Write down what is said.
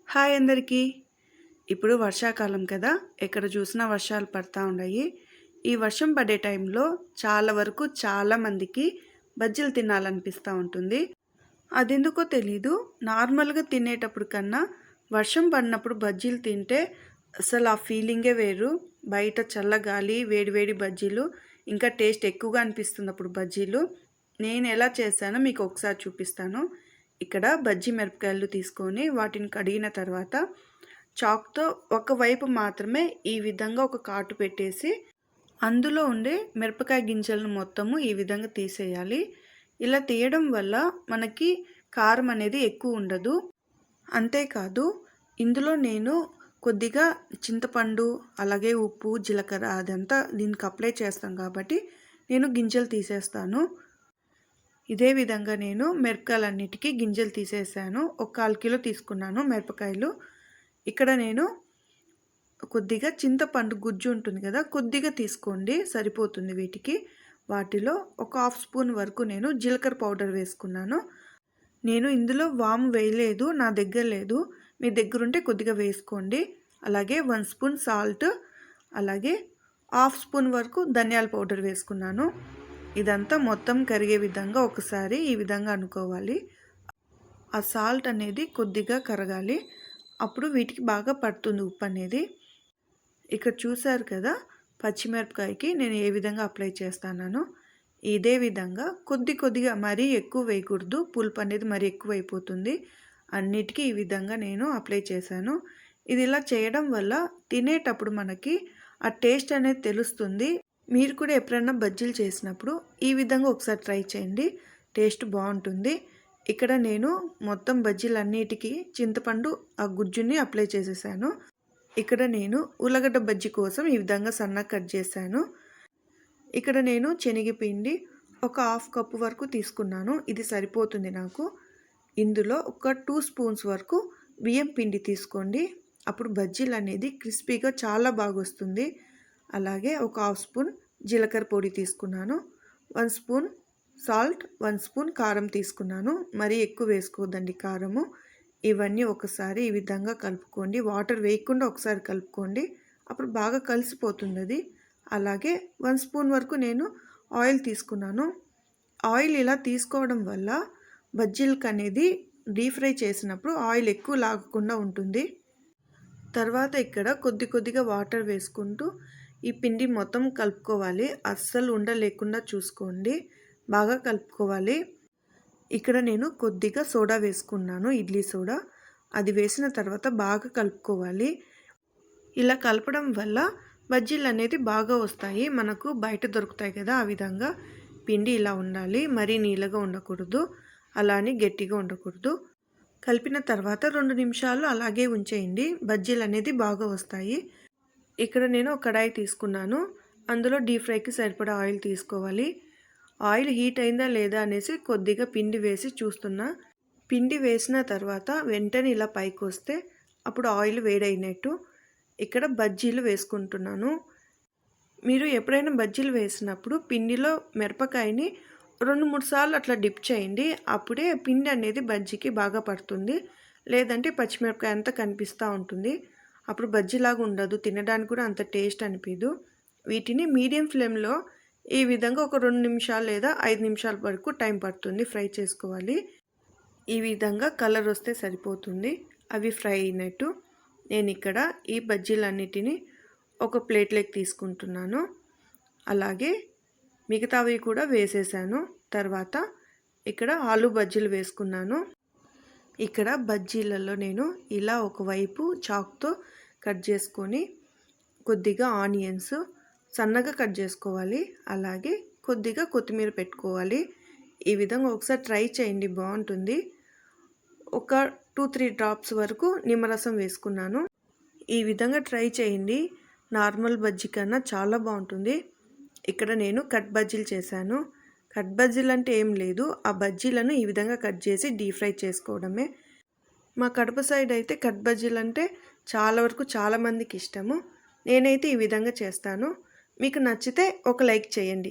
Hi అందరికీ. ఇప్పుడు వర్షాకాలం కదా! ఎక్కడ చూసినా వర్షాలు పడతా ఉన్నాయి. ఈ వర్షం పడే టైంలో చాలా వరకు చాలామందికి బజ్జీలు తినాలనిపిస్తూ ఉంటుంది. అదెందుకో తెలీదు. నార్మల్‌గా తినేటప్పుడు కన్నా వర్షం పడినప్పుడు బజ్జీలు తింటే అసలు ఆ ఫీలింగే వేరు. బయట చల్లగాలి, వేడి వేడి బజ్జీలు ఇంకా టేస్ట్ ఎక్కువగా అనిపిస్తుంది అప్పుడు బజ్జీలు. నేను ఎలా చేశానో మీకు ఒకసారి చూపిస్తాను. ఇక్కడ బజ్జీ మిరపకాయలు తీసుకొని వాటిని కడిగిన తర్వాత చాక్‌తో ఒకవైపు మాత్రమే ఈ విధంగా ఒక కాటు పెట్టేసి అందులో ఉండే మిరపకాయ గింజలను మొత్తము ఈ విధంగా తీసేయాలి. ఇలా తీయడం వల్ల మనకి కారం అనేది ఎక్కువ ఉండదు. అంతేకాదు ఇందులో నేను కొద్దిగా చింతపండు, అలాగే ఉప్పు, జీలకర్ర అదంతా దీనికి అప్లై చేస్తాం కాబట్టి నేను గింజలు తీసేస్తాను. ఇదే విధంగా నేను మిరపకాయలన్నిటికీ గింజలు తీసేసాను. ఒక 1/4 కిలో తీసుకున్నాను మిరపకాయలు. ఇక్కడ నేను కొద్దిగా చింతపండు గుజ్జు ఉంటుంది కదా, కొద్దిగా తీసుకోండి సరిపోతుంది వీటికి. వాటిలో ఒక 1/2 స్పూన్ వరకు నేను జీలకర్ర పౌడర్ వేసుకున్నాను. నేను ఇందులో వాము వేయలేదు, నా దగ్గర లేదు. మీ దగ్గర ఉంటే కొద్దిగా వేసుకోండి. అలాగే 1 స్పూన్ సాల్ట్, అలాగే 1/2 స్పూన్ వరకు ధనియాల పౌడర్ వేసుకున్నాను. ఇదంతా మొత్తం కరిగే విధంగా ఒకసారి ఈ విధంగా అనుకోవాలి. ఆ సాల్ట్ అనేది కొద్దిగా కరగాలి. అప్పుడు వీటికి బాగా పడుతుంది ఉప్పు అనేది. ఇక్కడ చూసారు కదా, పచ్చిమిరపకాయకి నేను ఏ విధంగా అప్లై చేస్తానో ఇదే విధంగా కొద్దిగా మరీ ఎక్కువ వేయకూడదు. పులుపు అనేది మరీ ఎక్కువ అయిపోతుంది. అన్నిటికీ ఈ విధంగా నేను అప్లై చేశాను. ఇది ఇలా చేయడం వల్ల తినేటప్పుడు మనకి ఆ టేస్ట్ అనేది తెలుస్తుంది. మీరు కూడా ఎప్పుడైనా బజ్జీలు చేసినప్పుడు ఈ విధంగా ఒకసారి ట్రై చేయండి. టేస్ట్ బాగుంటుంది. ఇక్కడ నేను మొత్తం బజ్జీలన్నిటికీ చింతపండు ఆ గుజ్జుని అప్లై చేసేసాను. ఇక్కడ నేను ఉల్లగడ్డ బజ్జీ కోసం ఈ విధంగా సన్నగా కట్ చేశాను. ఇక్కడ నేను శనగపిండి ఒక 1/2 కప్పు వరకు తీసుకున్నాను. ఇది సరిపోతుంది నాకు. ఇందులో ఒక 2 స్పూన్స్ వరకు బియ్యం పిండి తీసుకోండి. అప్పుడు బజ్జీలు అనేది క్రిస్పీగా చాలా బాగా వస్తుంది. అలాగే ఒక 1/2 స్పూన్ జీలకర్ర పొడి తీసుకున్నాను. 1 స్పూన్ సాల్ట్, 1 స్పూన్ కారం తీసుకున్నాను. మరీ ఎక్కువ వేసుకోవద్దండి కారము. ఇవన్నీ ఒకసారి ఈ విధంగా కలుపుకోండి. వాటర్ వేయకుండా ఒకసారి కలుపుకోండి. అప్పుడు బాగా కలిసిపోతుంది అది. అలాగే 1 స్పూన్ వరకు నేను ఆయిల్ తీసుకున్నాను. ఆయిల్ ఇలా తీసుకోవడం వల్ల బజ్జీలకు అనేది డీప్ ఫ్రై చేసినప్పుడు ఆయిల్ ఎక్కువ లాగకుండా ఉంటుంది. తర్వాత ఇక్కడ కొద్దిగా వాటర్ వేసుకుంటూ ఈ పిండి మొత్తం కలుపుకోవాలి. అస్సలు ఉండలేకుండా చూసుకోండి. బాగా కలుపుకోవాలి. ఇక్కడ నేను కొద్దిగా సోడా వేసుకున్నాను, ఇడ్లీ సోడా. అది వేసిన తర్వాత బాగా కలుపుకోవాలి. ఇలా కలపడం వల్ల బజ్జీలు అనేది బాగా వస్తాయి. మనకు బయట దొరుకుతాయి కదా, ఆ విధంగా పిండి ఇలా ఉండాలి. మరీ నీళ్ళగా ఉండకూడదు, అలానే గట్టిగా ఉండకూడదు. కలిపిన తర్వాత 2 నిమిషాలు అలాగే ఉంచేయండి. బజ్జీలు అనేది బాగా వస్తాయి. ఇక్కడ నేను ఒక కడాయి తీసుకున్నాను. అందులో డీప్ ఫ్రైకి సరిపడా ఆయిల్ తీసుకోవాలి. ఆయిల్ హీట్ అయిందా లేదా అనేసి కొద్దిగా పిండి వేసి చూస్తున్నా. పిండి వేసిన తర్వాత వెంటనే ఇలా పైకి వస్తే అప్పుడు ఆయిల్ వేడైనట్టు. ఇక్కడ బజ్జీలు వేసుకుంటున్నాను. మీరు ఎప్పుడైనా బజ్జీలు వేసినప్పుడు పిండిలో మిరపకాయని 2-3 సార్లు అట్లా డిప్ చేయండి. అప్పుడే పిండి అనేది బజ్జీకి బాగా పడుతుంది. లేదంటే పచ్చిమిరపకాయ అంతా కనిపిస్తూ ఉంటుంది. అప్పుడు బజ్జీలాగా ఉండదు, తినడానికి కూడా అంత టేస్ట్ అనిపించదు. వీటిని మీడియం ఫ్లేమ్లో ఈ విధంగా ఒక 2 నిమిషాలు లేదా 5 నిమిషాల వరకు టైం పడుతుంది ఫ్రై చేసుకోవాలి. ఈ విధంగా కలర్ వస్తే సరిపోతుంది, అవి ఫ్రై అయినట్టు. నేను ఇక్కడ ఈ బజ్జీలన్నిటిని ఒక ప్లేట్లోకి తీసుకుంటున్నాను. అలాగే మిగతావి కూడా వేసేసాను. తర్వాత ఇక్కడ ఆలు బజ్జీలు వేసుకున్నాను. ఇక్కడ బజ్జీలలో నేను ఇలా ఒకవైపు చాక్తో కట్ చేసుకొని కొద్దిగా ఆనియన్స్ సన్నగా కట్ చేసుకోవాలి. అలాగే కొద్దిగా కొత్తిమీర పెట్టుకోవాలి. ఈ విధంగా ఒకసారి ట్రై చేయండి, బాగుంటుంది. ఒక 2-3 డ్రాప్స్ వరకు నిమ్మరసం వేసుకున్నాను. ఈ విధంగా ట్రై చేయండి. నార్మల్ బజ్జీ కన్నా చాలా బాగుంటుంది. ఇక్కడ నేను కట్ బజ్జీలు చేశాను. కట్ బజ్జీలు అంటే ఏం లేదు, ఆ బజ్జీలను ఈ విధంగా కట్ చేసి డీప్ ఫ్రై చేసుకోవడమే. మా కడప సైడ్ అయితే కట్ బజ్జీలు అంటే చాలా వరకు చాలామందికి ఇష్టము. నేనైతే ఈ విధంగా చేస్తాను. మీకు నచ్చితే ఒక లైక్ చేయండి.